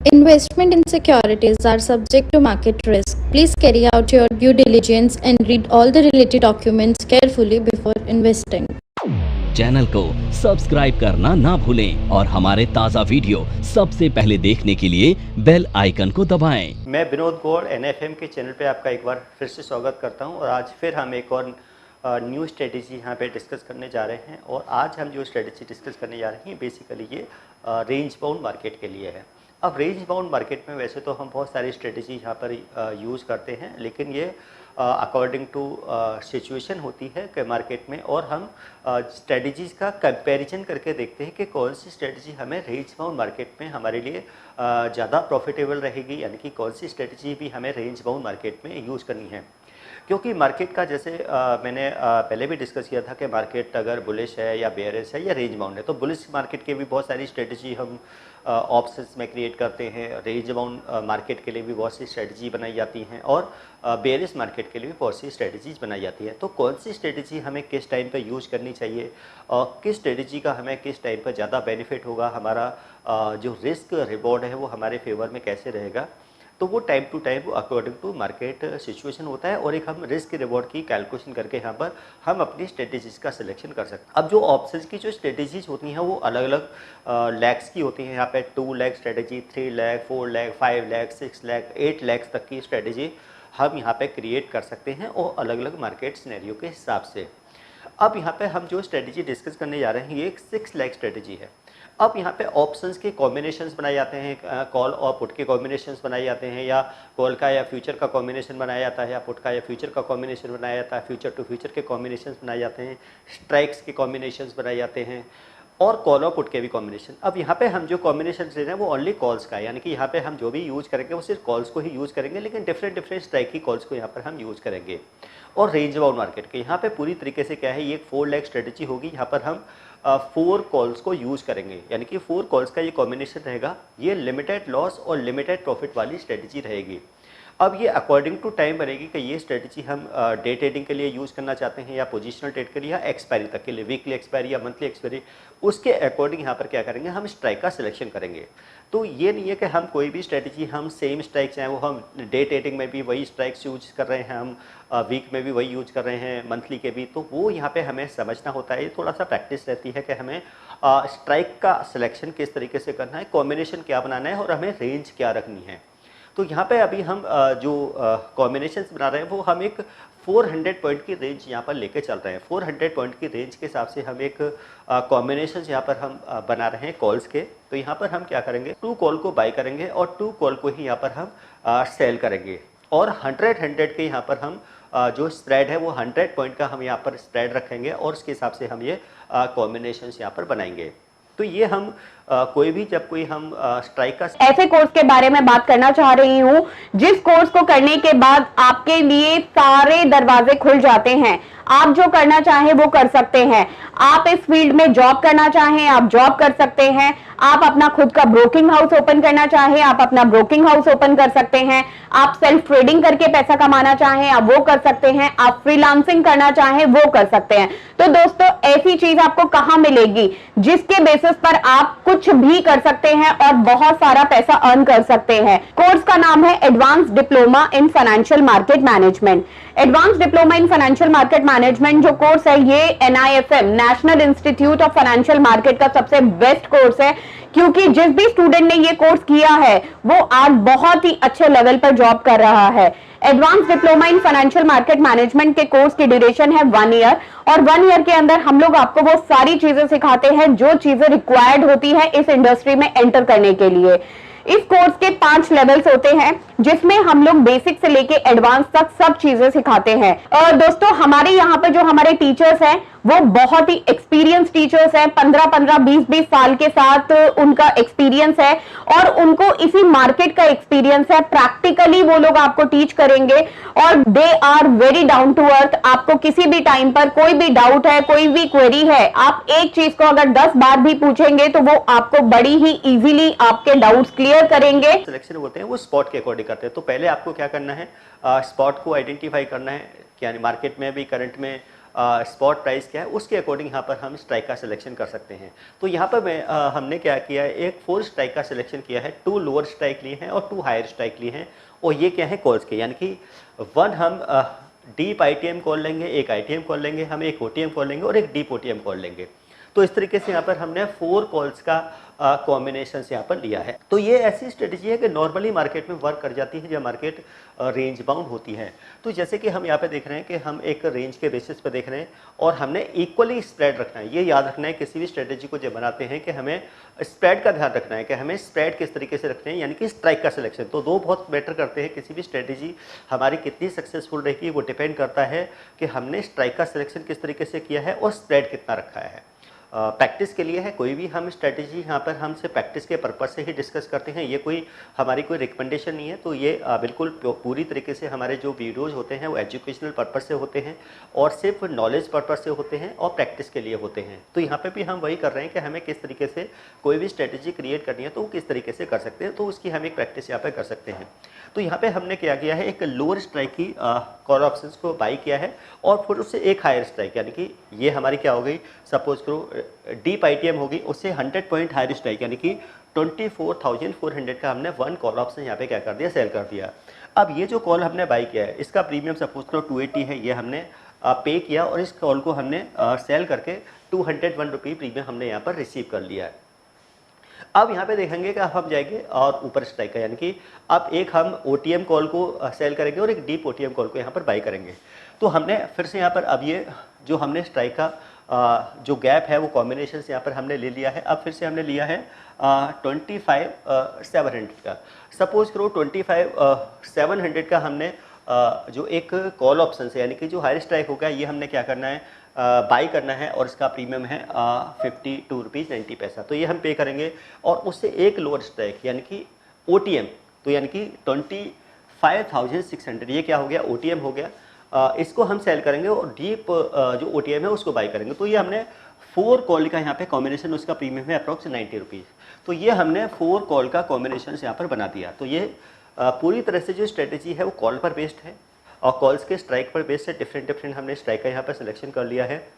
Investment in securities are subject to market risk. Please carry out your due diligence and read all the related documents carefully before investing. Channel को subscribe करना ना भूलें और हमारे ताज़ा video सबसे पहले देखने के लिए बेल आइकन को दबाएं। मैं विनोद गौड़ NFM के चैनल पे आपका एक बार फिर से स्वागत करता हूं और आज फिर हम एक और न्यू स्ट्रेटेजी यहाँ पे डिस्कस करने जा रहे हैं। और आज हम जो स्ट्रेटेजी डिस्कस करने जा रहे हैं बेसिकली ये रेंज बाउंड मार्केट के लिए है। अब रेंज बाउंड मार्केट में वैसे तो हम बहुत सारी स्ट्रेटेजी यहाँ पर यूज़ करते हैं, लेकिन ये अकॉर्डिंग टू सिचुएशन होती है कि मार्केट में, और हम स्ट्रेटजीज़ का कंपैरिजन करके देखते हैं कि कौन सी स्ट्रेटजी हमें रेंज बाउंड मार्केट में हमारे लिए ज़्यादा प्रॉफिटेबल रहेगी, यानी कि कौन सी स्ट्रेटजी भी हमें रेंज बाउंड मार्केट में यूज़ करनी है। क्योंकि मार्केट का जैसे मैंने पहले भी डिस्कस किया था कि मार्केट अगर बुलिश है या बेयरिश है या रेंज बाउंड है, तो बुलिश मार्केट के भी बहुत सारी स्ट्रेटजी हम ऑप्शंस में क्रिएट करते हैं, रेंज बाउंड मार्केट के लिए भी बहुत सी स्ट्रेटजी बनाई जाती हैं और बेयरिश मार्केट के लिए भी बहुत सी स्ट्रेटजीज बनाई जाती है। तो कौन सी स्ट्रेटजी हमें किस टाइम पर यूज़ करनी चाहिए और किस स्ट्रेटजी का हमें किस टाइम पर ज़्यादा बेनिफिट होगा, हमारा जो रिस्क रिवॉर्ड है वो हमारे फेवर में कैसे रहेगा, तो वो time to time according to market situation होता है। और एक हम रिस्क रिवॉर्ड की कैलकुलेशन करके यहाँ पर हम अपनी स्ट्रेटेजीज का सिलेक्शन कर सकते हैं। अब जो ऑप्शंस की जो स्ट्रेटेजीज होती हैं वो अलग अलग लैक्स की होती हैं। यहाँ पे 2 लाख स्ट्रेटेजी, 3 लाख, 4 लाख, 5 लाख, 6 लाख, 8 लाख तक की स्ट्रेटेजी हम यहाँ पे क्रिएट कर सकते हैं और अलग अलग मार्केट सिनेरियो के हिसाब से। अब यहाँ पे हम जो स्ट्रेटेजी डिस्कस करने जा रहे हैं ये एक 6 लाख स्ट्रेटेजी है। अब यहाँ पे ऑप्शंस के कॉम्बिनेशंस बनाए जाते हैं, कॉल और पुट के कॉम्बिनेशंस बनाए जाते हैं, या कॉल का या फ्यूचर का कॉम्बिनेशन बनाया जाता है, या पुट का या फ्यूचर का कॉम्बिनेशन बनाया जाता है, फ्यूचर टू फ्यूचर के कॉम्बिनेशंस बनाए जाते हैं, स्ट्राइक्स के कॉम्बिनेशंस बनाए जाते हैं और कॉल और पुट के भी कॉम्बिनेशन। अब यहाँ पे हम जो कॉम्बिनेशन ले रहे हैं वो ओनली कॉल्स का है, यानी कि यहाँ पे हम जो भी यूज़ करेंगे वो सिर्फ कॉल्स को ही यूज़ करेंगे, लेकिन डिफरेंट स्ट्राइक की कॉल्स को यहाँ पर हम यूज़ करेंगे। और रेंज बाउंड मार्केट के यहाँ पे पूरी तरीके से क्या है, ये 4 लाख स्ट्रेटेजी होगी। यहाँ पर हम 4 कॉल्स को यूज़ करेंगे, यानी कि 4 कॉल्स का ये कॉम्बिनेशन रहेगा। ये लिमिटेड लॉस और लिमिटेड प्रॉफिट वाली स्ट्रेटेजी रहेगी। अब ये अकॉर्डिंग टू टाइम बनेगी कि ये स्ट्रेटजी हम डे ट्रेडिंग के लिए यूज़ करना चाहते हैं या पोजिशनल ट्रेड के लिए या एक्सपायरी तक के लिए, वीकली एक्सपायरी या मंथली एक्सपायरी, उसके अकॉर्डिंग यहाँ पर क्या करेंगे, हम स्ट्राइक का सिलेक्शन करेंगे। तो ये नहीं है कि हम कोई भी स्ट्रेटजी हम सेम स्ट्राइक चाहे वो हम डे ट्रेडिंग में भी वही स्ट्राइक्स यूज कर रहे हैं, हम वीक में भी वही यूज कर रहे हैं, मंथली के भी, तो वो यहाँ पे हमें समझना होता है। थोड़ा सा प्रैक्टिस रहती है कि हमें स्ट्राइक का सिलेक्शन किस तरीके से करना है, कॉम्बिनेशन क्या बनाना है और हमें रेंज क्या रखनी है। तो यहाँ पे अभी हम जो कॉम्बिनेशंस बना रहे हैं वो हम एक 400 पॉइंट की रेंज यहाँ पर लेके चल रहे हैं। 400 पॉइंट की रेंज के हिसाब से हम एक कॉम्बिनेशंस यहाँ पर हम बना रहे हैं कॉल्स के। तो यहाँ पर हम क्या करेंगे, 2 कॉल को बाय करेंगे और 2 कॉल को ही यहाँ पर हम सेल करेंगे। और 100 के यहाँ पर हम जो स्प्रेड है वो 100 पॉइंट का हम यहाँ पर स्प्रेड रखेंगे और उसके हिसाब से हम ये कॉम्बिनेशंस यहाँ पर बनाएंगे। तो ये हम कोई भी जब कोई हम स्ट्राइक का ऐसे कोर्स के बारे में बात करना चाह रही हूँ जिस कोर्स को करने के बाद आपके लिए सारे दरवाजे खुल जाते हैं। आप जो करना चाहें वो कर सकते हैं। आप इस फील्ड में जॉब करना चाहें आप जॉब कर सकते हैं। आप अपना खुद का ब्रोकिंग हाउस ओपन करना चाहें आप अपना ब्रोकिंग हाउस ओपन कर सकते हैं। आप सेल्फ ट्रेडिंग करके पैसा कमाना चाहें आप वो कर सकते हैं। आप फ्रीलांसिंग करना चाहें वो कर सकते हैं। तो दोस्तों ऐसी चीज आपको कहां मिलेगी जिसके बेसिस पर आप कुछ भी कर सकते हैं और बहुत सारा पैसा अर्न कर सकते हैं। कोर्स का नाम है advance diploma in financial market management. Advance diploma in financial market management जो कोर्स है ये NIFM national institute of financial market का सबसे बेस्ट कोर्स है, क्योंकि जिस भी स्टूडेंट ने ये कोर्स किया है वो आज बहुत ही अच्छे लेवल पर जॉब कर रहा है। Advance diploma in financial market management के कोर्स की ड्यूरेशन है 1 ईयर और 1 ईयर के अंदर हम लोग आपको वो सारी चीजें सिखाते हैं जो चीजें रिक्वायर्ड होती है इस इंडस्ट्री में एंटर करने के लिए। इस कोर्स के 5 लेवल्स होते हैं जिसमें हम लोग बेसिक से लेके एडवांस तक सब चीजें सिखाते हैं। और दोस्तों हमारे यहाँ पे जो हमारे टीचर्स हैं वो बहुत ही एक्सपीरियंस टीचर्स हैं। 15-15, 20-20 साल के साथ उनका एक्सपीरियंस है और उनको इसी मार्केट का एक्सपीरियंस है। प्रैक्टिकली वो लोग आपको टीच करेंगे और they are very down to earth. आपको किसी भी टाइम पर कोई भी डाउट है, कोई भी क्वेरी है, आप एक चीज को अगर 10 बार भी पूछेंगे तो वो आपको बड़ी ही इजीली आपके डाउट्स क्लियर करेंगे। सिलेक्शन होते हैं वो स्पॉट के अकॉर्डिंग करते हैं। तो पहले आपको क्या करना है, स्पॉट को आइडेंटिफाई करना है, यानी मार्केट में भी करंट में स्पॉट प्राइस क्या है उसके अकॉर्डिंग यहाँ पर हम स्ट्राइक का सिलेक्शन कर सकते हैं। तो यहाँ पर हमने क्या किया है, एक 4 स्ट्राइक का सिलेक्शन किया है, 2 लोअर स्ट्राइक लिए हैं और 2 हायर स्ट्राइक लिए हैं। और ये क्या है, कॉल्स के, यानी कि 1 हम डीप ITM कॉल लेंगे, एक ITM कॉल लेंगे, हम एक OTM कॉल लेंगे और एक डीप OTM कॉल लेंगे। तो इस तरीके से यहाँ पर हमने 4 कॉल्स का कॉम्बिनेशन यहाँ पर लिया है। तो ये ऐसी स्ट्रेटजी है कि नॉर्मली मार्केट में वर्क कर जाती है जब मार्केट रेंज बाउंड होती है। तो जैसे कि हम यहाँ पे देख रहे हैं कि हम एक रेंज के बेसिस पे देख रहे हैं और हमने इक्वली स्प्रेड रखना है। ये याद रखना है किसी भी स्ट्रेटजी को जब बनाते हैं कि हमें स्प्रेड का ध्यान रखना है कि हमें स्प्रेड किस तरीके से रखते हैं, यानी कि स्ट्राइक का सिलेक्शन। तो 2 बहुत मैटर करते हैं, किसी भी स्ट्रेटजी हमारी कितनी सक्सेसफुल रहेगी वो डिपेंड करता है कि हमने स्ट्राइक का सिलेक्शन किस तरीके से किया है और स्प्रेड कितना रखा है। प्रैक्टिस के लिए है, कोई भी हम स्ट्रेटजी यहाँ पर हम सिर्फ प्रैक्टिस के पर्पज से ही डिस्कस करते हैं, ये कोई हमारी कोई रिकमेंडेशन नहीं है। तो ये बिल्कुल पूरी तरीके से हमारे जो वीडियोज़ होते हैं वो एजुकेशनल पर्पज से होते हैं और सिर्फ नॉलेज पर्पज से होते हैं और प्रैक्टिस के लिए होते हैं। तो यहाँ पे भी हम वही कर रहे हैं कि हमें किस तरीके से कोई भी स्ट्रेटजी क्रिएट करनी है तो वो किस तरीके से कर सकते हैं, तो उसकी हम एक प्रैक्टिस यहाँ पर कर सकते हैं। तो यहाँ पे हमने क्या किया है, एक लोअर स्ट्राइक की कॉल ऑप्शंस को बाई किया है और फिर उससे एक हायर स्ट्राइक, यानी कि ये हमारी क्या हो गई, सपोज करो डीप ITM होगी, उससे 100 पॉइंट हायर स्ट्राइक यानी कि 24,400 का हमने 1 कॉल ऑप्शन यहाँ पे क्या कर दिया, सेल कर दिया। अब ये जो कॉल हमने बाई किया है इसका प्रीमियम सपोज करो 280 है, ये हमने पे किया और इस कॉल को हमने सेल करके 201 रुपये प्रीमियम हमने यहाँ पर रिसीव कर लिया है। अब यहाँ पे देखेंगे कि हम जाएंगे और ऊपर स्ट्राइक का, यानी कि अब एक हम OTM कॉल को सेल करेंगे और एक डीप OTM कॉल को यहाँ पर बाई करेंगे। तो हमने फिर से यहाँ पर अब ये जो हमने स्ट्राइक का जो गैप है वो कॉम्बिनेशन से यहाँ पर हमने ले लिया है। अब फिर से हमने लिया है 25,700 का, सपोज करो 25,700 का हमने जो एक कॉल ऑप्शन से, यानी कि जो हायर स्ट्राइक होगा ये हमने क्या करना है, बाई करना है और इसका प्रीमियम है 52 रुपीज़ 90 पैसा। तो ये हम पे करेंगे और उससे एक लोअर स्ट्राइक यानी कि OTM, तो यानी कि 25,600, ये क्या हो गया, OTM हो गया। इसको हम सेल करेंगे और डीप जो OTM है उसको बाई करेंगे। तो ये हमने 4 कॉल का यहाँ पे कॉम्बिनेशन, उसका प्रीमियम है अप्रॉक्स 90 रुपीज़। तो ये हमने 4 कॉल का कॉम्बिनेशन यहाँ पर बना दिया। तो ये पूरी तरह से जो स्ट्रेटजी है वो कॉल पर बेस्ड है और कॉल्स के स्ट्राइक पर बेस्ड से डिफरेंट हमने स्ट्राइक का यहाँ पर सिलेक्शन कर लिया है।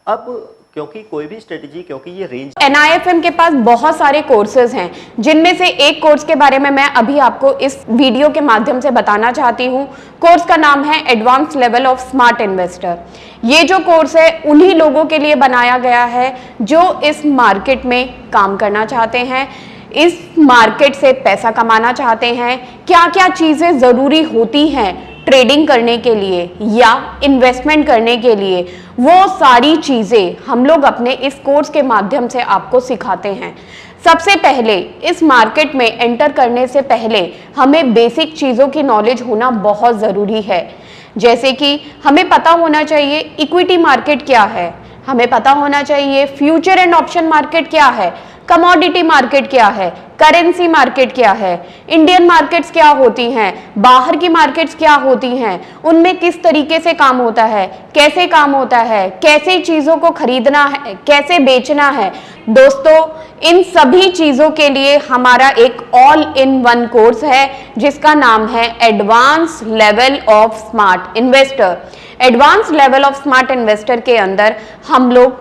अब क्योंकि कोई भी स्ट्रेटजी, क्योंकि ये रेंज, NIFM के पास बहुत सारे कोर्सेज हैं, जिनमें से एक कोर्स के बारे में मैं अभी आपको इस वीडियो के माध्यम से बताना चाहती हूँ। कोर्स का नाम है advance level of smart investor. ये जो कोर्स है उन्हीं लोगों के लिए बनाया गया है जो इस मार्केट में काम करना चाहते हैं, इस मार्केट से पैसा कमाना चाहते हैं। क्या क्या चीजें जरूरी होती हैं ट्रेडिंग करने के लिए या इन्वेस्टमेंट करने के लिए, वो सारी चीजें हम लोग अपने इस कोर्स के माध्यम से आपको सिखाते हैं। सबसे पहले इस मार्केट में एंटर करने से पहले हमें बेसिक चीजों की नॉलेज होना बहुत जरूरी है। जैसे कि हमें पता होना चाहिए इक्विटी मार्केट क्या है, हमें पता होना चाहिए फ्यूचर एंड ऑप्शन मार्केट क्या है, कमोडिटी मार्केट क्या है, करेंसी मार्केट क्या है, इंडियन मार्केट्स क्या होती हैं, बाहर की मार्केट्स क्या होती हैं, उनमें किस तरीके से काम होता है, कैसे काम होता है, कैसे चीजों को खरीदना है, कैसे बेचना है। दोस्तों, इन सभी चीजों के लिए हमारा एक ऑल इन वन कोर्स है जिसका नाम है advance level of smart investor. Advance level of smart investor के अंदर हम लोग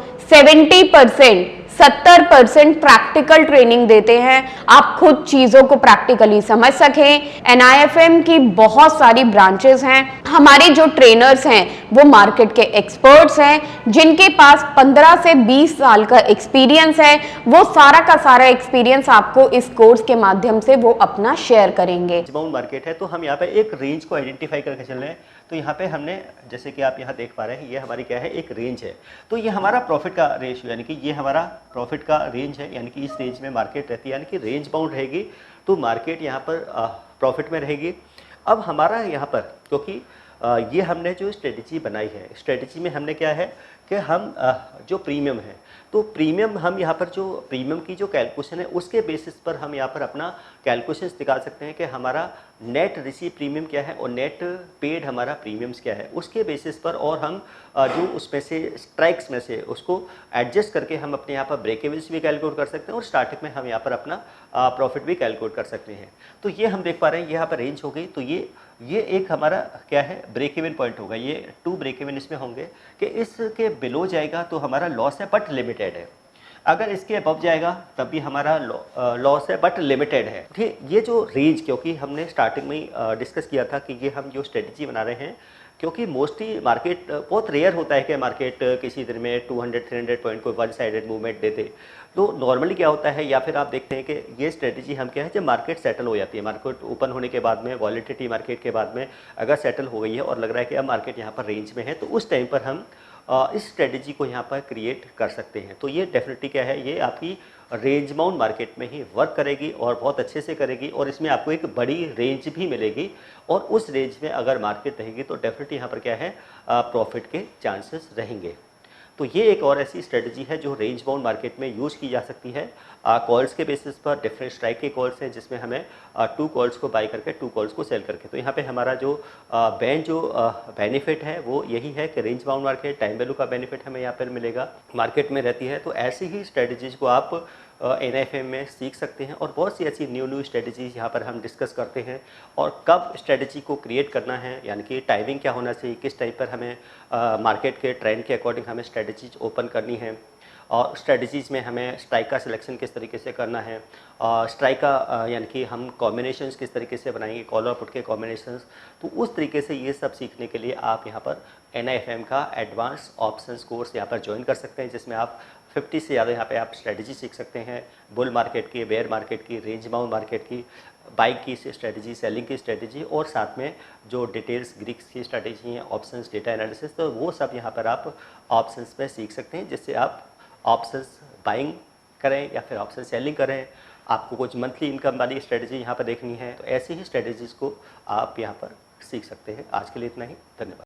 70% प्रैक्टिकल ट्रेनिंग देते हैं, आप खुद चीजों को प्रैक्टिकली समझ सकें। NIFM की बहुत सारी ब्रांचेस हैं। हमारे जो ट्रेनर्स हैं वो मार्केट के एक्सपर्ट्स हैं, जिनके पास 15 से 20 साल का एक्सपीरियंस है। वो सारा का सारा एक्सपीरियंस आपको इस कोर्स के माध्यम से वो अपना शेयर करेंगे। बाउंड मार्केट है तो हम यहाँ पे एक रेंज को आइडेंटिफाई करके चल रहे हैं। तो यहाँ पे हमने, जैसे कि आप यहाँ देख पा रहे हैं, ये हमारी क्या है, एक रेंज है। तो ये हमारा प्रॉफिट का रेशियो, यानी कि ये हमारा प्रॉफिट का रेंज है, यानी कि इस रेंज में मार्केट रहती है, यानी कि रेंज बाउंड रहेगी तो मार्केट यहाँ पर प्रॉफिट में रहेगी। अब हमारा यहाँ पर, क्योंकि ये हमने जो स्ट्रेटजी बनाई है, स्ट्रेटजी में हमने क्या है कि हम जो प्रीमियम है, तो प्रीमियम हम यहाँ पर जो प्रीमियम की जो कैलकुलेशन है उसके बेसिस पर हम यहाँ पर अपना कैलकुलेशंस निकाल सकते हैं कि हमारा नेट रिसीव प्रीमियम क्या है और नेट पेड हमारा प्रीमियम्स क्या है, उसके बेसिस पर और हम जो उसमें से स्ट्राइक्स में से उसको एडजस्ट करके हम अपने यहाँ पर ब्रेक इवन्स भी कैलकुलेट कर सकते हैं और स्टार्टिंग में हम यहाँ पर अपना प्रॉफिट भी कैलकुलेट कर सकते हैं। तो ये हम देख पा रहे हैं यहाँ पर रेंज हो गई। तो ये एक हमारा क्या है, ब्रेक इवन पॉइंट होगा। ये 2 ब्रेक इवन इसमें होंगे कि इसके बिलो जाएगा तो हमारा लॉस है बट लिमिटेड है, अगर इसके अबव जाएगा तब भी हमारा लॉस है बट लिमिटेड है। ठीक, ये जो रेंज, क्योंकि हमने स्टार्टिंग में ही डिस्कस किया था कि ये हम जो स्ट्रेटजी बना रहे हैं, क्योंकि मोस्टली मार्केट बहुत रेयर होता है कि मार्केट किसी दिन में 200-300 पॉइंट को वन साइडेड मूवमेंट दे दे। तो नॉर्मली क्या होता है, या फिर आप देखते हैं कि ये स्ट्रेटजी हम क्या है, जब मार्केट सेटल हो जाती है, मार्केट ओपन होने के बाद में, वॉलेटिलिटी मार्केट के बाद में अगर सेटल हो गई है और लग रहा है कि अब मार्केट यहाँ पर रेंज में है, तो उस टाइम पर हम इस स्ट्रेटजी को यहाँ पर क्रिएट कर सकते हैं। तो ये डेफिनेटली क्या है, ये आपकी रेंज बाउंड मार्केट में ही वर्क करेगी और बहुत अच्छे से करेगी, और इसमें आपको एक बड़ी रेंज भी मिलेगी, और उस रेंज में अगर मार्केट रहेगी तो डेफिनेटली यहाँ पर क्या है, प्रॉफिट के चांसेस रहेंगे। तो ये एक और ऐसी स्ट्रेटजी है जो रेंज बाउंड मार्केट में यूज़ की जा सकती है। कॉल्स के बेसिस पर डिफरेंट स्ट्राइक के कॉल्स हैं, जिसमें हमें 2 कॉल्स को बाई करके 2 कॉल्स को सेल करके, तो यहाँ पे हमारा जो बेनिफिट है वो यही है कि range bound market, time value का बेनिफिट हमें यहाँ पर मिलेगा, मार्केट में रहती है। तो ऐसी ही स्ट्रेटजीज़ को आप NFM में सीख सकते हैं, और बहुत सी ऐसी न्यू स्ट्रेटजीज़ यहाँ पर हम डिस्कस करते हैं, और कब स्ट्रेटजी को क्रिएट करना है, यानी कि टाइमिंग क्या होना चाहिए, किस टाइम पर हमें मार्केट के ट्रेंड के अकॉर्डिंग हमें स्ट्रेटजीज ओपन करनी है, और स्ट्रेटजीज़ में हमें स्ट्राइक का सिलेक्शन किस तरीके से करना है, स्ट्राइक का यानी कि हम कॉम्बिनेशंस किस तरीके से बनाएंगे, कॉल और पुट के कॉम्बिनेशंस। तो उस तरीके से ये सब सीखने के लिए आप यहाँ पर NFM का एडवांस ऑप्शंस कोर्स यहाँ पर ज्वाइन कर सकते हैं, जिसमें आप 50 से ज़्यादा यहाँ पे आप स्ट्रेटजी सीख सकते हैं, बुल मार्केट की, बेयर मार्केट की, रेंज बाउंड मार्केट की, बाइक की स्ट्रेटजी, सेलिंग की स्ट्रेटजी, और साथ में जो डिटेल्स ग्रीक्स की स्ट्रेटजी हैं, ऑप्शंस, डेटा एनालिसिस, तो वो सब यहाँ पर आप ऑप्शंस में सीख सकते हैं, जिससे आप ऑप्शंस बाइंग करें या फिर ऑप्शन सेलिंग करें। आपको कुछ मंथली इनकम वाली स्ट्रेटजी यहाँ पर देखनी है, तो ऐसी ही स्ट्रेटजीज़ को आप यहाँ पर सीख सकते हैं। आज के लिए इतना ही, धन्यवाद।